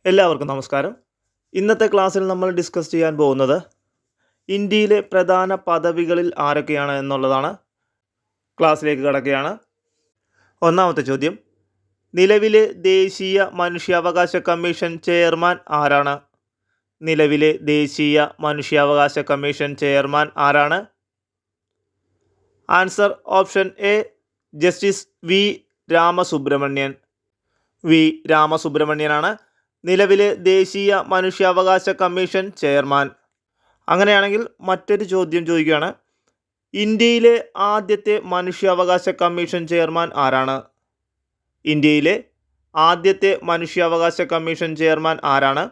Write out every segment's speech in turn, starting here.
എല്ലാവർക്കും നമസ്കാരം. ഇന്നത്തെ ക്ലാസ്സിൽ നമ്മൾ ഡിസ്കസ് ചെയ്യാൻ പോകുന്നത് ഇന്ത്യയിലെ പ്രധാന പദവികളിൽ ആരൊക്കെയാണ് എന്നുള്ളതാണ്. ക്ലാസ്സിലേക്ക് കടക്കുകയാണ്. ഒന്നാമത്തെ ചോദ്യം, നിലവിലെ ദേശീയ മനുഷ്യാവകാശ കമ്മീഷൻ ചെയർമാൻ ആരാണ്? നിലവിലെ ദേശീയ മനുഷ്യാവകാശ കമ്മീഷൻ ചെയർമാൻ ആരാണ്? Answer option A justice V Ramasubramanian. V രാമസുബ്രഹ്മണ്യനാണ് നിലവിലെ ദേശീയ മനുഷ്യാവകാശ കമ്മീഷൻ ചെയർമാൻ. അങ്ങനെയാണെങ്കിൽ മറ്റൊരു ചോദ്യം ചോദിക്കുകയാണ്, ഇന്ത്യയിലെ ആദ്യത്തെ മനുഷ്യാവകാശ കമ്മീഷൻ ചെയർമാൻ ആരാണ്? ഇന്ത്യയിലെ ആദ്യത്തെ മനുഷ്യാവകാശ കമ്മീഷൻ ചെയർമാൻ ആരാണ്?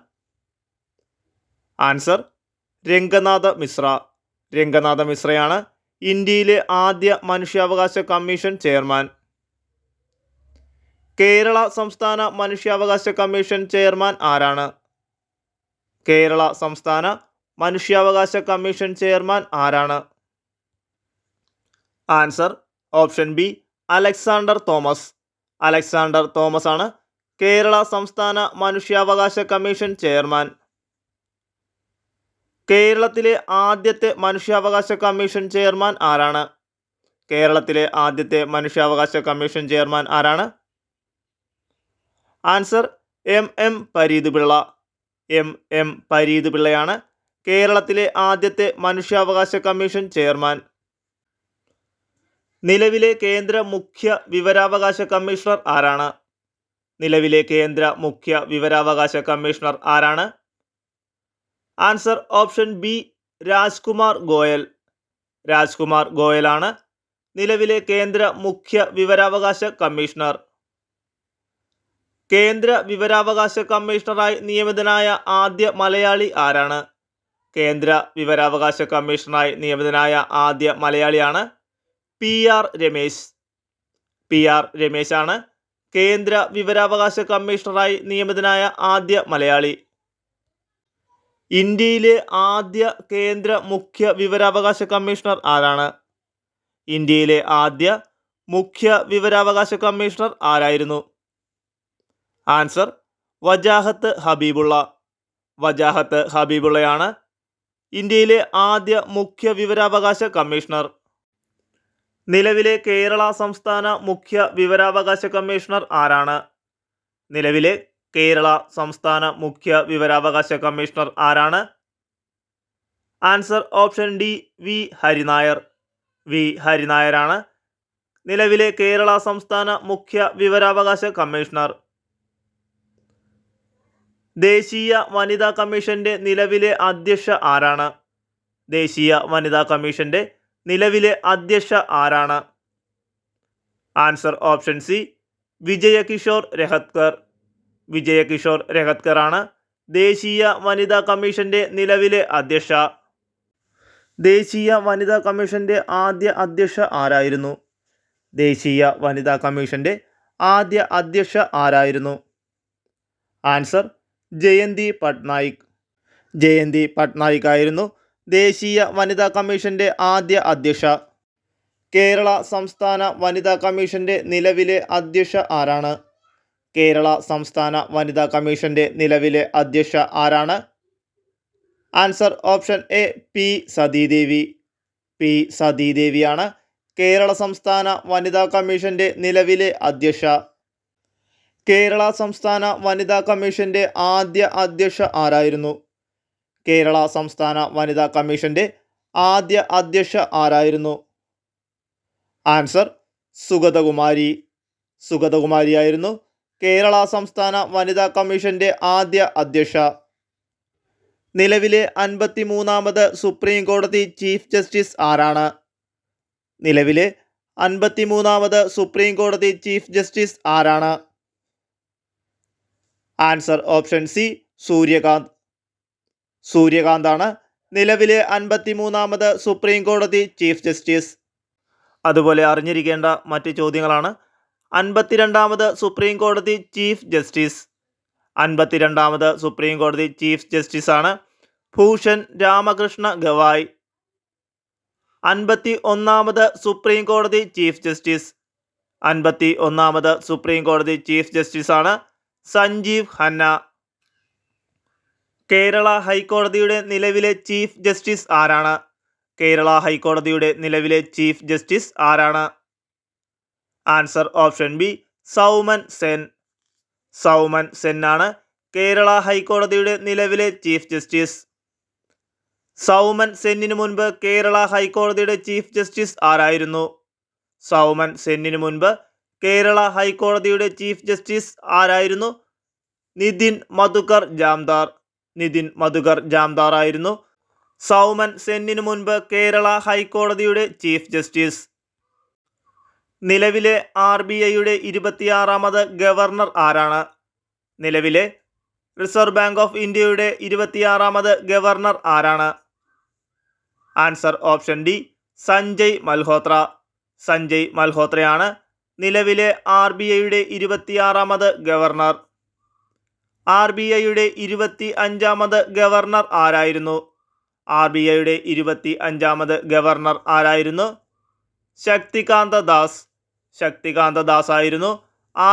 ആൻസർ രംഗനാഥ മിശ്ര. രംഗനാഥ മിശ്രയാണ് ഇന്ത്യയിലെ ആദ്യ മനുഷ്യാവകാശ കമ്മീഷൻ ചെയർമാൻ. കേരള സംസ്ഥാന മനുഷ്യാവകാശ കമ്മീഷൻ ചെയർമാൻ ആരാണ്? കേരള സംസ്ഥാന മനുഷ്യാവകാശ കമ്മീഷൻ ചെയർമാൻ ആരാണ്? Answer option B Alexander Thomas. Alexander Thomas ആണ് കേരള സംസ്ഥാന മനുഷ്യാവകാശ കമ്മീഷൻ ചെയർമാൻ. കേരളത്തിലെ ആദ്യത്തെ മനുഷ്യാവകാശ കമ്മീഷൻ ചെയർമാൻ ആരാണ്? കേരളത്തിലെ ആദ്യത്തെ മനുഷ്യാവകാശ കമ്മീഷൻ ചെയർമാൻ ആരാണ്? Answer M Pareeth Pillai. M Pareeth പിള്ളയാണ് കേരളത്തിലെ ആദ്യത്തെ മനുഷ്യാവകാശ കമ്മീഷൻ ചെയർമാൻ. നിലവിലെ കേന്ദ്ര മുഖ്യ വിവരാവകാശ കമ്മീഷണർ ആരാണ്? നിലവിലെ കേന്ദ്ര മുഖ്യ വിവരാവകാശ കമ്മീഷണർ ആരാണ്? Answer option B Rajkumar Goyal. Rajkumar ഗോയലാണ് നിലവിലെ കേന്ദ്ര മുഖ്യ വിവരാവകാശ കമ്മീഷണർ. കേന്ദ്ര വിവരാവകാശ കമ്മീഷണറായി നിയമിതനായ ആദ്യ മലയാളി ആരാണ്? കേന്ദ്ര വിവരാവകാശ കമ്മീഷണറായി നിയമിതനായ ആദ്യ മലയാളിയാണ് PR രമേശ്. PR രമേശാണ് കേന്ദ്ര വിവരാവകാശ കമ്മീഷണറായി നിയമിതനായ ആദ്യ മലയാളി. ഇന്ത്യയിലെ ആദ്യ കേന്ദ്ര മുഖ്യ വിവരാവകാശ കമ്മീഷണർ ആരാണ്? ഇന്ത്യയിലെ ആദ്യ മുഖ്യ വിവരാവകാശ കമ്മീഷണർ ആരായിരുന്നു? ആൻസർ വജാഹത്ത് ഹബീബുള്ള. വജാഹത്ത് ഹബീബുള്ളയാണ് ഇന്ത്യയിലെ ആദ്യ മുഖ്യ വിവരാവകാശ കമ്മീഷണർ. നിലവിലെ കേരള സംസ്ഥാന മുഖ്യ വിവരാവകാശ കമ്മീഷണർ ആരാണ്? നിലവിലെ കേരള സംസ്ഥാന മുഖ്യ വിവരാവകാശ കമ്മീഷണർ ആരാണ്? Answer option D V Hari Nair. V ഹരിനായരാണ് നിലവിലെ കേരള സംസ്ഥാന മുഖ്യ വിവരാവകാശ കമ്മീഷണർ. ദേശീയ വനിതാ കമ്മീഷന്റെ നിലവിലെ അധ്യക്ഷ ആരാണ്? ദേശീയ വനിതാ കമ്മീഷന്റെ നിലവിലെ അധ്യക്ഷ ആരാണ്? Answer option C Vijaya Kishore Rahatkar. Vijaya Kishore Rahatkar ആണ് ദേശീയ വനിതാ കമ്മീഷന്റെ നിലവിലെ അധ്യക്ഷ. ദേശീയ വനിതാ കമ്മീഷന്റെ ആദ്യ അധ്യക്ഷ ആരായിരുന്നു? ദേശീയ വനിതാ കമ്മീഷന്റെ ആദ്യ അധ്യക്ഷ ആരായിരുന്നു? ആൻസർ ജയന്തി പട്നായിക്. ജയന്തി പട്നായിക് ആയിരുന്നു ദേശീയ വനിതാ കമ്മീഷന്റെ ആദ്യ അധ്യക്ഷ. കേരള സംസ്ഥാന വനിതാ കമ്മീഷന്റെ നിലവിലെ അധ്യക്ഷ ആരാണ്? കേരള സംസ്ഥാന വനിതാ കമ്മീഷന്റെ നിലവിലെ അധ്യക്ഷ ആരാണ്? Answer option A P Sathidevi. P സതീദേവിയാണ് കേരള സംസ്ഥാന വനിതാ കമ്മീഷന്റെ നിലവിലെ അധ്യക്ഷ. കേരള സംസ്ഥാന വനിതാ കമ്മീഷന്റെ ആദ്യ അധ്യക്ഷ ആരായിരുന്നു? കേരള സംസ്ഥാന വനിതാ കമ്മീഷന്റെ ആദ്യ അധ്യക്ഷ ആരായിരുന്നു? ആൻസർ സുഗതകുമാരി. സുഗതകുമാരിയായിരുന്നു കേരള സംസ്ഥാന വനിതാ കമ്മീഷന്റെ ആദ്യ അധ്യക്ഷ. നിലവിലെ 53ാമത് സുപ്രീം കോടതി ചീഫ് ജസ്റ്റിസ് ആരാണ്? നിലവിലെ 53ാമത് സുപ്രീം കോടതി ചീഫ് ജസ്റ്റിസ് ആരാണ്? Answer option C Suryakant. സൂര്യകാന്താണ് നിലവിലെ 53ാമത് സുപ്രീം കോടതി ചീഫ് ജസ്റ്റിസ്. അതുപോലെ അറിഞ്ഞിരിക്കേണ്ട മറ്റ് ചോദ്യങ്ങളാണ്, 52ാമത് സുപ്രീം കോടതി ചീഫ് ജസ്റ്റിസ്. 52ാമത് സുപ്രീം കോടതി ചീഫ് ജസ്റ്റിസ് ആണ് ഭൂഷൺ രാമകൃഷ്ണ ഗവായ്. 51ാമത് സുപ്രീം കോടതി ചീഫ് ജസ്റ്റിസ്. 51ാമത് സുപ്രീം കോടതി ചീഫ് ജസ്റ്റിസ് ആണ് സഞ്ജീവ് ഖന്ന. കേരള ഹൈക്കോടതിയുടെ നിലവിലെ ചീഫ് ജസ്റ്റിസ് ആരാണ്? കേരള ഹൈക്കോടതിയുടെ നിലവിലെ ചീഫ് ജസ്റ്റിസ് ആരാണ്? Answer option B Soumen Sen. Soumen Sen ആണ് കേരള ഹൈക്കോടതിയുടെ നിലവിലെ ചീഫ് ജസ്റ്റിസ്. സൗമൻ സെന്നിനു മുൻപ് കേരള ഹൈക്കോടതിയുടെ ചീഫ് ജസ്റ്റിസ് ആരായിരുന്നു? സൗമൻ സെന്നിനു മുൻപ് കേരള ഹൈക്കോടതിയുടെ ചീഫ് ജസ്റ്റിസ് ആരായിരുന്നു? നിതിൻ മധുകർ ജാംദാർ. നിതിൻ മധുകർ ജാംദാർ ആയിരുന്നു സൗമൻ സെന്നിനു മുൻപ് കേരള ഹൈക്കോടതിയുടെ ചീഫ് ജസ്റ്റിസ്. നിലവിലെ RBIയുടെ 26ാമത് ഗവർണർ ആരാണ്? നിലവിലെ റിസർവ് ബാങ്ക് ഓഫ് ഇന്ത്യയുടെ 26ാമത് ഗവർണർ ആരാണ്? Answer option D Sanjay Malhotra. Sanjay മൽഹോത്രയാണ് നിലവിലെ RBIയുടെ 26ാമത് ഗവർണർ. RBIയുടെ 25ാമത് ഗവർണർ ആരായിരുന്നു? RBIയുടെ 25ാമത് ഗവർണർ ആരായിരുന്നു? ശക്തികാന്ത ദാസ്. ശക്തികാന്ത ദാസ് ആയിരുന്നു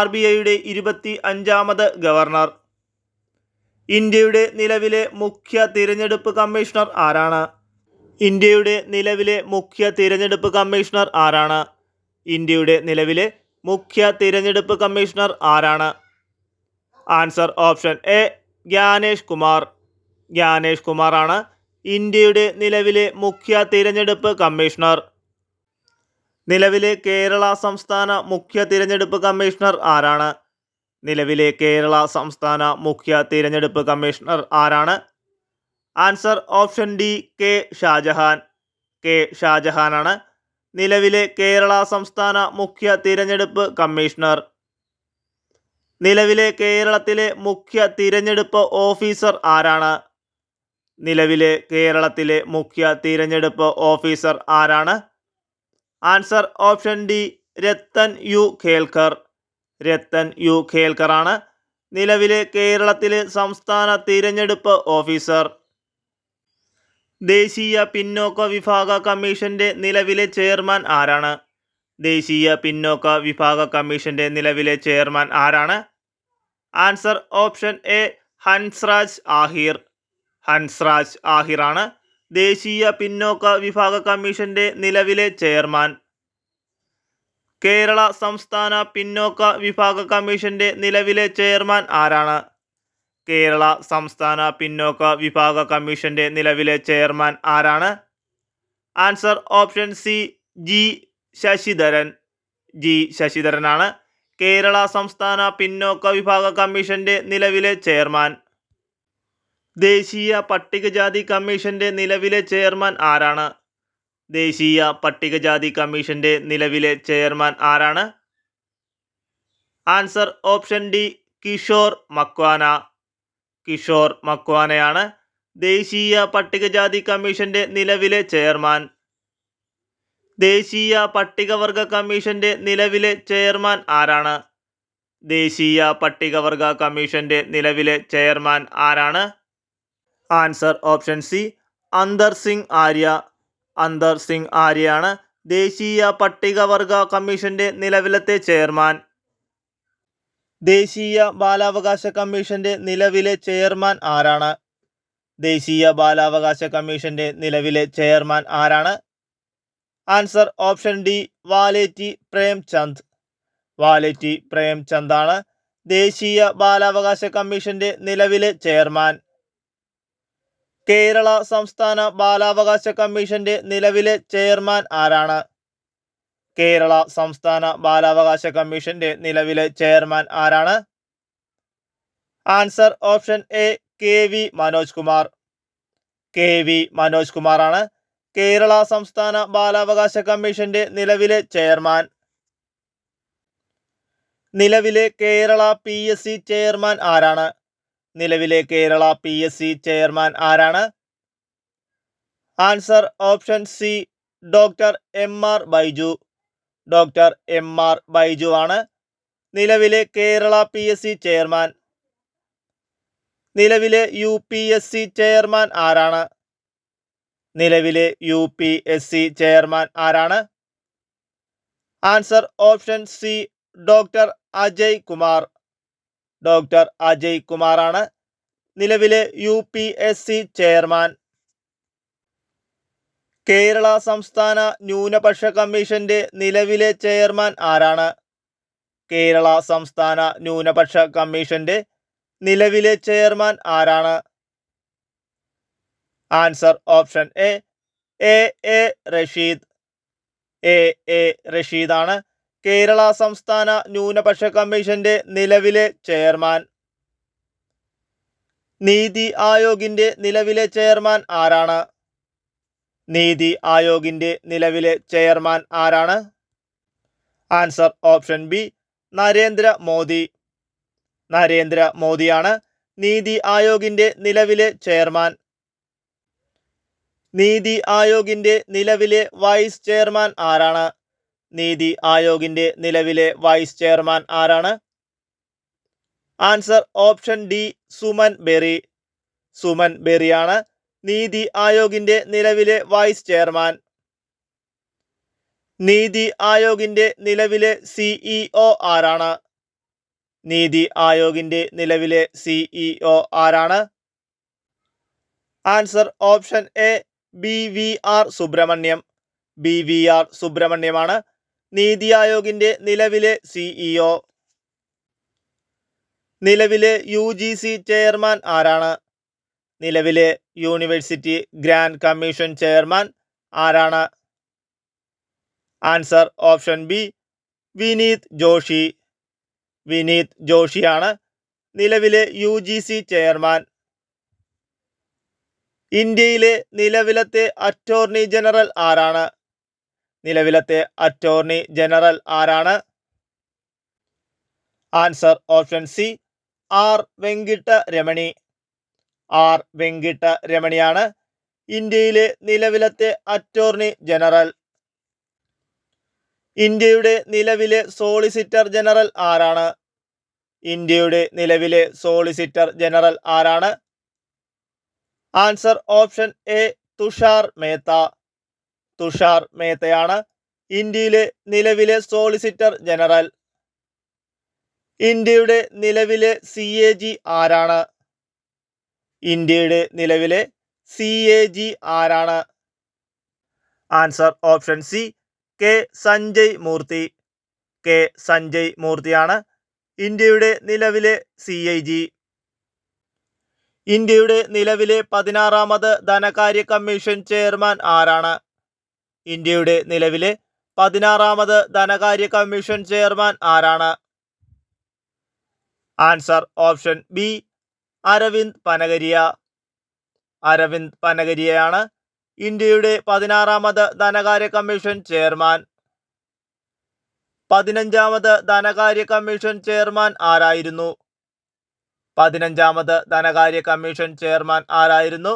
RBIയുടെ 25ാമത് ഗവർണർ. ഇന്ത്യയുടെ നിലവിലെ മുഖ്യ തിരഞ്ഞെടുപ്പ് കമ്മീഷണർ ആരാണ്? ഇന്ത്യയുടെ നിലവിലെ മുഖ്യ തിരഞ്ഞെടുപ്പ് കമ്മീഷണർ ആരാണ്? ഇന്ത്യയുടെ നിലവിലെ മുഖ്യ തിരഞ്ഞെടുപ്പ് കമ്മീഷണർ ആരാണ്? Answer option A Gyanesh Kumar. Gyanesh Kumar ആണ് ഇന്ത്യയുടെ നിലവിലെ മുഖ്യ തിരഞ്ഞെടുപ്പ് കമ്മീഷണർ. നിലവിലെ കേരള സംസ്ഥാന മുഖ്യ തിരഞ്ഞെടുപ്പ് കമ്മീഷണർ ആരാണ്? നിലവിലെ കേരള സംസ്ഥാന മുഖ്യ തിരഞ്ഞെടുപ്പ് കമ്മീഷണർ ആരാണ്? Answer option D K Shajahan. K Shajahan ആണ് നിലവിലെ കേരള സംസ്ഥാന മുഖ്യ തിരഞ്ഞെടുപ്പ് കമ്മീഷണർ. നിലവിലെ കേരളത്തിലെ മുഖ്യ തിരഞ്ഞെടുപ്പ് ഓഫീസർ ആരാണ്? നിലവിലെ കേരളത്തിലെ മുഖ്യ തിരഞ്ഞെടുപ്പ് ഓഫീസർ ആരാണ്? Answer option D Rathan U Khelkar. Rathan U Khelkar ആണ് നിലവിലെ കേരളത്തിലെ സംസ്ഥാന തിരഞ്ഞെടുപ്പ് ഓഫീസർ. ദേശീയ പിന്നോക്ക വിഭാഗ കമ്മീഷന്റെ നിലവിലെ ചെയർമാൻ ആരാണ്? ദേശീയ പിന്നോക്ക വിഭാഗ കമ്മീഷന്റെ നിലവിലെ ചെയർമാൻ ആരാണ്? Answer option A Hansraj Ahir. Hansraj Ahir ആണ് ദേശീയ പിന്നോക്ക വിഭാഗ കമ്മീഷന്റെ നിലവിലെ ചെയർമാൻ. കേരള സംസ്ഥാന പിന്നോക്ക വിഭാഗ കമ്മീഷന്റെ നിലവിലെ ചെയർമാൻ ആരാണ്? കേരള സംസ്ഥാന പിന്നോക്ക വിഭാഗ കമ്മീഷന്റെ നിലവിലെ ചെയർമാൻ ആരാണ്? Answer option C G Sasidharan. G ശശിധരനാണ് കേരള സംസ്ഥാന പിന്നോക്ക വിഭാഗ കമ്മീഷന്റെ നിലവിലെ ചെയർമാൻ. ദേശീയ പട്ടികജാതി കമ്മീഷന്റെ നിലവിലെ ചെയർമാൻ ആരാണ്? ദേശീയ പട്ടികജാതി കമ്മീഷന്റെ നിലവിലെ ചെയർമാൻ ആരാണ്? Answer option D Kishore Makwana. Kishore മക്വാനയാണ് ദേശീയ പട്ടികജാതി കമ്മീഷന്റെ നിലവിലെ ചെയർമാൻ. ദേശീയ പട്ടികവർഗ കമ്മീഷന്റെ നിലവിലെ ചെയർമാൻ ആരാണ്? ദേശീയ പട്ടികവർഗ കമ്മീഷന്റെ നിലവിലെ ചെയർമാൻ ആരാണ്? ആൻസർ ഓപ്ഷൻ സി അന്തർ സിംഗ് ആര്യ. അന്തർ സിംഗ് ആര്യയാണ് ദേശീയ പട്ടികവർഗ കമ്മീഷന്റെ നിലവിലത്തെ ചെയർമാൻ. ദേശീയ ബാലാവകാശ കമ്മീഷന്റെ നിലവിലെ ചെയർമാൻ ആരാണ്? ദേശീയ ബാലാവകാശ കമ്മീഷന്റെ നിലവിലെ ചെയർമാൻ ആരാണ്? Answer option D Valeti Premchand. Valeti Premchand ആണ് ദേശീയ ബാലാവകാശ കമ്മീഷന്റെ നിലവിലെ ചെയർമാൻ. കേരള സംസ്ഥാന ബാലാവകാശ കമ്മീഷന്റെ നിലവിലെ ചെയർമാൻ ആരാണ്? കേരള സംസ്ഥാന ബാലാവകാശ കമ്മീഷന്റെ നിലവിലെ ചെയർമാൻ ആരാണ്? Answer option A K V Manoj Kumar. K V Manoj കുമാറാണ് കേരള സംസ്ഥാന ബാലാവകാശ കമ്മീഷന്റെ നിലവിലെ ചെയർമാൻ. നിലവിലെ കേരള PSC ചെയർമാൻ ആരാണ്? നിലവിലെ കേരള PSC ചെയർമാൻ ആരാണ്? Answer option C doctor MR Baiju. Doctor MR Baiju ആണ് നിലവിലെ കേരള PSC ചെയർമാൻ. നിലവിലെ UPSC ചെയർമാൻ ആരാണ്? നിലവിലെ UPSC ചെയർമാൻ ആരാണ്? Answer option C doctor Ajay Kumar. Doctor Ajay കുമാറാണ് നിലവിലെ UPSC ചെയർമാൻ? കേരള സംസ്ഥാന ന്യൂനപക്ഷ കമ്മീഷന്റെ നിലവിലെ ചെയർമാൻ ആരാണ്? കേരള സംസ്ഥാന ന്യൂനപക്ഷ കമ്മീഷന്റെ നിലവിലെ ചെയർമാൻ ആരാണ്? Answer option A Rasheed. A റഷീദാണ് കേരള സംസ്ഥാന ന്യൂനപക്ഷ കമ്മീഷന്റെ നിലവിലെ ചെയർമാൻ. നീതി ആയോഗിന്റെ നിലവിലെ ചെയർമാൻ ആരാണ്? നീതി ആയോഗിന്റെ നിലവിലെ ചെയർമാൻ ആരാണ്? Answer option B Narendra Modi. Narendra മോദിയാണ് നീതി ആയോഗിന്റെ നിലവിലെ ചെയർമാൻ. നീതി ആയോഗിന്റെ നിലവിലെ വൈസ് ചെയർമാൻ ആരാണ്? നീതി ആയോഗിന്റെ നിലവിലെ വൈസ് ചെയർമാൻ ആരാണ്? Answer option D Suman Bery. Suman ബെറിയാണ് നീതി ആയോഗിന്റെ നിലവിലെ വൈസ് ചെയർമാൻ. നീതി ആയോഗിന്റെ നിലവിലെ CEO ആരാണ്? നീതി ആയോഗിന്റെ നിലവിലെ CEO ആരാണ്? Answer option A BVR Subrahmanyam. BVR സുബ്രഹ്മണ്യമാണ് നീതി ആയോഗിന്റെ നിലവിലെ CEO. നിലവിലെ UGC ചെയർമാൻ ആരാണ്? നിലവിലെ യൂണിവേഴ്സിറ്റി ഗ്രാൻഡ് കമ്മീഷൻ ചെയർമാൻ ആരാണ്? Answer option B Vineet Joshi. Vineet ജോഷിയാണ് നിലവിലെ UGC ചെയർമാൻ. ഇന്ത്യയിലെ നിലവിലത്തെ അറ്റോർണി ജനറൽ ആരാണ്? നിലവിലത്തെ അറ്റോർണി ജനറൽ ആരാണ്? Answer option C R Venkata Ramani. R Venkata രമണിയാണ് ഇന്ത്യയിലെ നിലവിലത്തെ അറ്റോർണി ജനറൽ. ഇന്ത്യയുടെ നിലവിലെ സോളിസിറ്റർ ജനറൽ ആരാണ്? ഇന്ത്യയുടെ നിലവിലെ സോളിസിറ്റർ ജനറൽ ആരാണ്? Answer option A Tushar Mehta. Tushar മേത്തയാണ് ഇന്ത്യയിലെ നിലവിലെ സോളിസിറ്റർ ജനറൽ. ഇന്ത്യയുടെ നിലവിലെ CAG ആരാണ്? ഇന്ത്യയുടെ നിലവിലെ CAG ആരാണ്? Answer option C K Sanjay Murthy. K Sanjay മൂർത്തിയാണ് ഇന്ത്യയുടെ നിലവിലെ CAG. ഇന്ത്യയുടെ നിലവിലെ 16ാമത് ധനകാര്യ കമ്മീഷൻ ചെയർമാൻ ആരാണ്? ഇന്ത്യയുടെ നിലവിലെ 16ാമത് ധനകാര്യ കമ്മീഷൻ ചെയർമാൻ ആരാണ്? Answer option B Arvind Panagariya. Arvind പനഗരിയയാണ് ഇന്ത്യയുടെ 16ാമത് ധനകാര്യ കമ്മീഷൻ ചെയർമാൻ. 15ാമത് ധനകാര്യ കമ്മീഷൻ ചെയർമാൻ ആരായിരുന്നു? 15ാമത് ധനകാര്യ കമ്മീഷൻ ചെയർമാൻ ആരായിരുന്നു?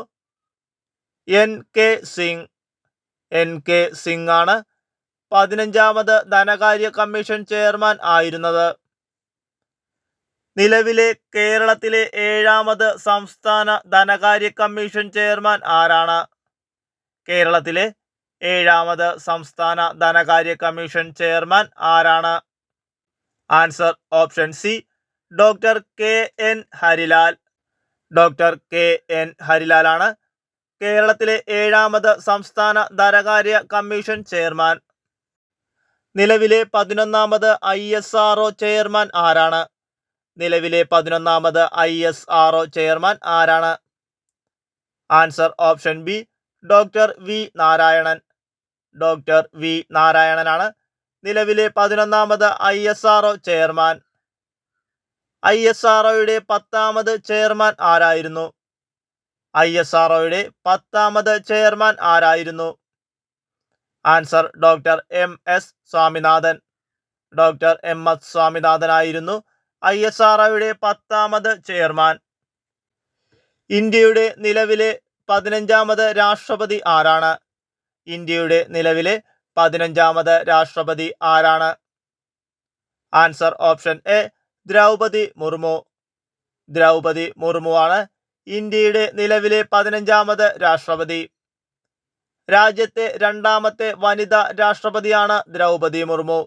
NK സിംഗ്. NK സിംഗ് ആണ് 15ാമത് ധനകാര്യ കമ്മീഷൻ ചെയർമാൻ ആയിരുന്നത്. നിലവിലെ കേരളത്തിലെ 7ാമത് സംസ്ഥാന ധനകാര്യ കമ്മീഷൻ ചെയർമാൻ ആരാണ്? കേരളത്തിലെ 7ാമത് സംസ്ഥാന ധനകാര്യ കമ്മീഷൻ ചെയർമാൻ ആരാണ്? Answer option C doctor KN Harilal. Doctor KN ഹരിലാലാണ് കേരളത്തിലെ 7ാമത് സംസ്ഥാന ധനകാര്യ കമ്മീഷൻ ചെയർമാൻ. നിലവിലെ 11ാമത് ISRO ചെയർമാൻ ആരാണ്? നിലവിലെ 11ാമത് ISRO ചെയർമാൻ ആരാണ്? Answer option B doctor V Narayanan. Doctor V നാരായണനാണ് നിലവിലെ 11ാമത് ISRO ചെയർമാൻ. ISROയുടെ 10ാമത് ചെയർമാൻ ആരായിരുന്നു? ISROയുടെ 10ാമത് ചെയർമാൻ ആരായിരുന്നു? Answer doctor MS Swaminathan. Doctor MS സ്വാമിനാഥനായിരുന്നു ISROയുടെ 10ാമത് ചെയർമാൻ. ഇന്ത്യയുടെ നിലവിലെ 15ാമത് രാഷ്ട്രപതി ആരാണ്? ഇന്ത്യയുടെ നിലവിലെ 15ാമത് രാഷ്ട്രപതി ആരാണ്? Answer option A Draupadi Murmu. Draupadi Murmu ആണ് ഇന്ത്യയുടെ നിലവിലെ 15ാമത് രാഷ്ട്രപതി. രാജ്യത്തെ 2ാമത്തെ വനിതാ രാഷ്ട്രപതിയാണ് ദ്രൗപദി മുർമു.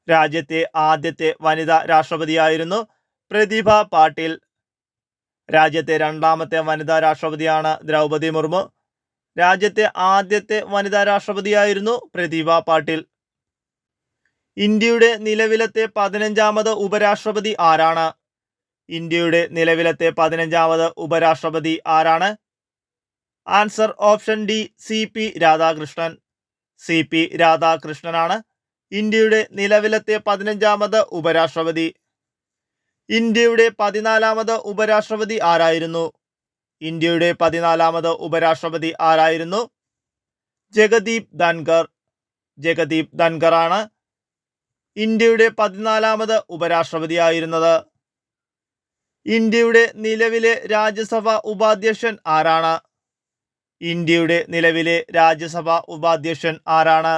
രാജ്യത്തെ ആദ്യത്തെ വനിതാ രാഷ്ട്രപതിയായിരുന്നു പ്രതിഭ പാട്ടീൽ. രാജ്യത്തെ രണ്ടാമത്തെ വനിതാ രാഷ്ട്രപതിയാണ് ദ്രൗപദി മുർമു. രാജ്യത്തെ ആദ്യത്തെ വനിതാ രാഷ്ട്രപതിയായിരുന്നു പ്രതിഭ പാട്ടീൽ. ഇന്ത്യയുടെ നിലവിലത്തെ 15ാമത് ഉപരാഷ്ട്രപതി ആരാണ്? ഇന്ത്യയുടെ നിലവിലത്തെ 15ാമത് ഉപരാഷ്ട്രപതി ആരാണ്? Answer option D CP Radhakrishnan. CP രാധാകൃഷ്ണനാണ് ഇന്ത്യയുടെ നിലവിലത്തെ 15ാമത് ഉപരാഷ്ട്രപതി. ഇന്ത്യയുടെ 14ാമത് ഉപരാഷ്ട്രപതി ആരായിരുന്നു? ഇന്ത്യയുടെ 14ാമത് ഉപരാഷ്ട്രപതി ആരായിരുന്നു? ജഗദീപ് ധൻഖർ. ജഗദീപ് ധൻഖറാണ് ഇന്ത്യയുടെ 14ാമത് ഉപരാഷ്ട്രപതിയായിരുന്നത്. ഇന്ത്യയുടെ നിലവിലെ രാജ്യസഭാ ഉപാധ്യക്ഷൻ ആരാണ്? ഇന്ത്യയുടെ നിലവിലെ രാജ്യസഭാ ഉപാധ്യക്ഷൻ ആരാണ്?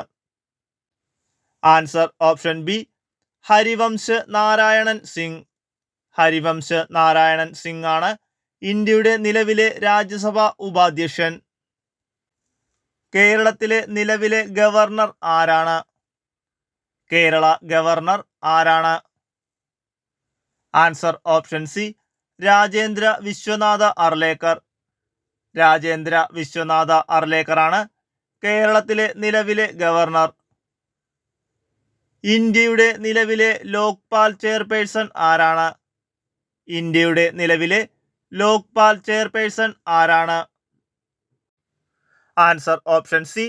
Answer option B Harivansh Narayanan Singh. Harivansh Narayanan Singh ആണ് ഇന്ത്യയുടെ നിലവിലെ രാജ്യസഭാ ഉപാധ്യക്ഷൻ. കേരളത്തിലെ നിലവിലെ ഗവർണർ ആരാണ്? കേരള ഗവർണർ ആരാണ്? Answer option C Rajendra Vishwanath Arlekar. Rajendra Vishwanath അർലേക്കറാണ് കേരളത്തിലെ നിലവിലെ ഗവർണർ. ഇന്ത്യയുടെ നിലവിലെ ലോക്പാൽ ചെയർപേഴ്സൺ ആരാണ്? ഇന്ത്യയുടെ നിലവിലെ ലോക്പാൽ ചെയർപേഴ്സൺ ആരാണ്? Answer option C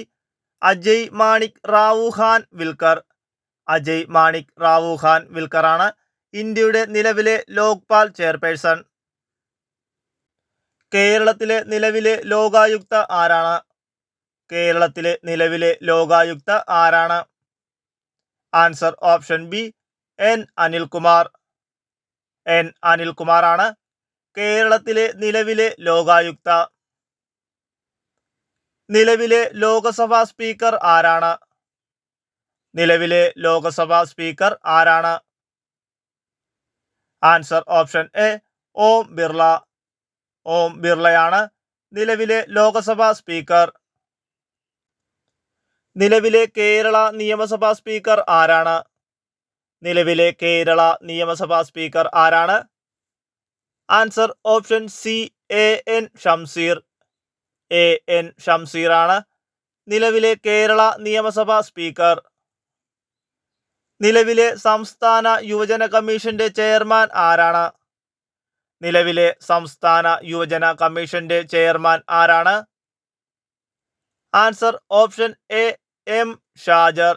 Ajay Manik Rao Khanwilkar. Ajay Manik Rao ഖാൻ വിൽക്കറാണ് ഇന്ത്യയുടെ നിലവിലെ ലോക്പാൽ ചെയർപേഴ്സൺ. കേരളത്തിലെ നിലവിലെ ലോകായുക്ത ആരാണ്? കേരളത്തിലെ നിലവിലെ ലോകായുക്ത ആരാണ്? Answer option B N Anilkumar. N അനിൽകുമാറാണ് കേരളത്തിലെ നിലവിലെ ലോകായുക്ത. നിലവിലെ ലോകസഭാ സ്പീക്കർ ആരാണ്? നിലവിലെ ലോകസഭാ സ്പീക്കർ ആരാണ്? Answer option A Om Birla. ഓം ബിർളയാണ് നിലവിലെ ലോകസഭാ സ്പീക്കർ. നിലവിലെ കേരള നിയമസഭാ സ്പീക്കർ ആരാണ്? നിലവിലെ കേരള നിയമസഭാ സ്പീക്കർ ആരാണ്? Answer option C AN Shamseer. AN ഷംസീറാണ് നിലവിലെ കേരള നിയമസഭാ സ്പീക്കർ. നിലവിലെ സംസ്ഥാന യുവജന കമ്മീഷന്റെ ചെയർമാൻ ആരാണ്? നിലവിലെ സംസ്ഥാന യുവജന കമ്മീഷന്റെ ചെയർമാൻ ആരാണ്? Answer option A M Shajar.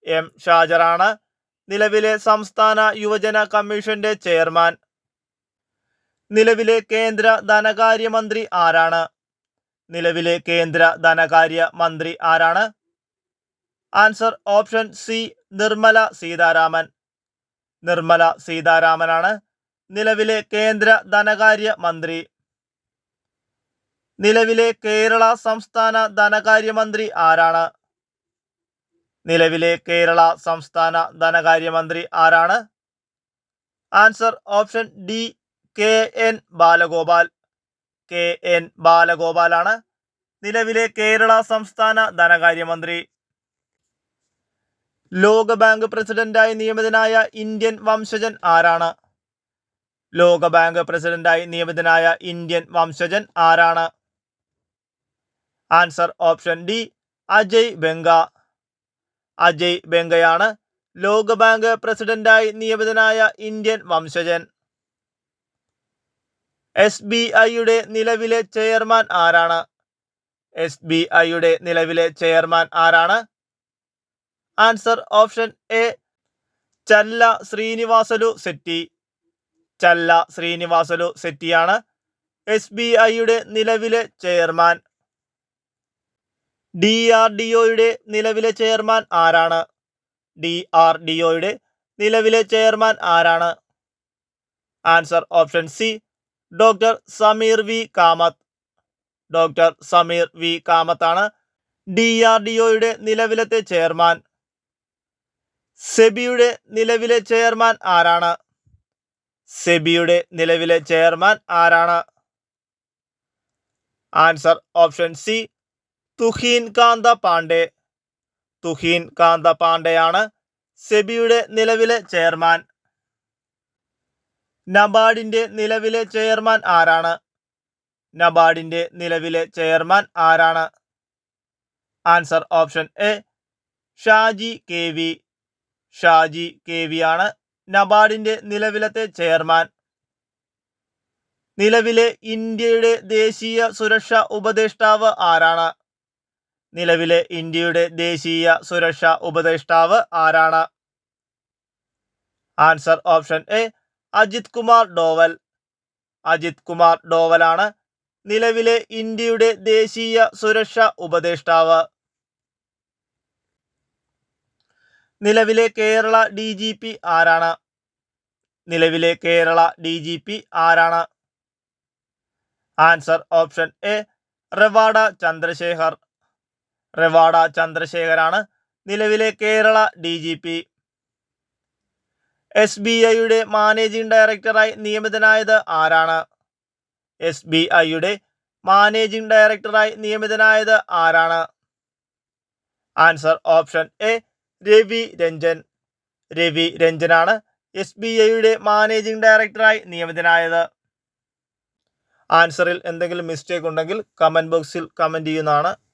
M ഷാജറാണ് നിലവിലെ സംസ്ഥാന യുവജന കമ്മീഷന്റെ ചെയർമാൻ. നിലവിലെ കേന്ദ്ര ധനകാര്യമന്ത്രി ആരാണ്? നിലവിലെ കേന്ദ്ര ധനകാര്യ മന്ത്രി ആരാണ്? Answer option C Nirmala Sitharaman. Nirmala സീതാരാമനാണ് നിലവിലെ കേന്ദ്ര ധനകാര്യ മന്ത്രി. നിലവിലെ കേരള സംസ്ഥാന ധനകാര്യമന്ത്രി ആരാണ്? നിലവിലെ കേരള സംസ്ഥാന ധനകാര്യമന്ത്രി ആരാണ്? Answer option D KN Balagopal. KN ബാലഗോപാലാണ് നിലവിലെ കേരള സംസ്ഥാന ധനകാര്യമന്ത്രി. ലോകബാങ്ക് പ്രസിഡന്റായി നിയമിതനായ ഇന്ത്യൻ വംശജൻ ആരാണ്? ലോകബാങ്ക് പ്രസിഡന്റായി നിയമിതനായ ഇന്ത്യൻ വംശജൻ ആരാണ്? Answer option D Ajay Banga. Ajay ബംഗയാണ് ലോകബാങ്ക് പ്രസിഡന്റായി നിയമിതനായ ഇന്ത്യൻ വംശജൻ. SBIയുടെ നിലവിലെ ചെയർമാൻ ആരാണ്? SBIയുടെ നിലവിലെ ചെയർമാൻ ആരാണ്? Answer option A Challa Sreenivasulu Setty. Challa Sreenivasulu സെറ്റിയാണ് SBIയുടെ നിലവിലെ ചെയർമാൻ. DRDOയുടെ നിലവിലെ ചെയർമാൻ ആരാണ്? DRDOയുടെ നിലവിലെ ചെയർമാൻ ആരാണ്? Answer option C doctor Sameer V Kamat. Doctor Sameer V കാമത്താണ് DRDOയുടെ നിലവിലത്തെ ചെയർമാൻ. സെബിയുടെ നിലവിലെ ചെയർമാൻ ആരാണ്? സെബിയുടെ നിലവിലെ ചെയർമാൻ ആരാണ്? ആൻസർ ഓപ്ഷൻ സി തുഹീൻ കാന്ത പാണ്ഡെ. തുഹീൻ കാന്ത പാണ്ഡെയാണ് സെബിയുടെ നിലവിലെ ചെയർമാൻ. നബാർഡിന്റെ നിലവിലെ ചെയർമാൻ ആരാണ്? നബാർഡിന്റെ നിലവിലെ ചെയർമാൻ ആരാണ്? Answer option A Shaji K V. Shaji K V ആണ് നബാർഡിന്റെ നിലവിലത്തെ ചെയർമാൻ. നിലവിലെ ഇന്ത്യയുടെ ദേശീയ സുരക്ഷാ ഉപദേഷ്ടാവ് ആരാണ്? നിലവിലെ ഇന്ത്യയുടെ ദേശീയ സുരക്ഷാ ഉപദേഷ്ടാവ് ആരാണ്? Answer option A Ajit Kumar Doval. Ajit Kumar ഡോവലാണ് നിലവിലെ ഇന്ത്യയുടെ ദേശീയ സുരക്ഷാ ഉപദേഷ്ടാവ്. നിലവിലെ കേരള DGP ആരാണ്? നിലവിലെ കേരള DGP ആരാണ്? Answer option A Ravada Chandrasekhar. Ravada ചന്ദ്രശേഖരാണ് നിലവിലെ കേരള DGP. SBIയുടെ മാനേജിംഗ് ഡയറക്ടറായി നിയമിതനായത് ആരാണ്? SBIയുടെ മാനേജിംഗ് ഡയറക്ടറായി നിയമിതനായത് ആരാണ്? Answer option A Ravi Ranjan. Ravi രഞ്ജനാണ് SBIയുടെ മാനേജിംഗ് ഡയറക്ടറായി നിയമിതനായത്. ആൻസറിൽ എന്തെങ്കിലും മിസ്റ്റേക്ക് ഉണ്ടെങ്കിൽ കമൻറ്റ് ബോക്സിൽ കമൻറ്റ് ചെയ്യുന്നതാണ്.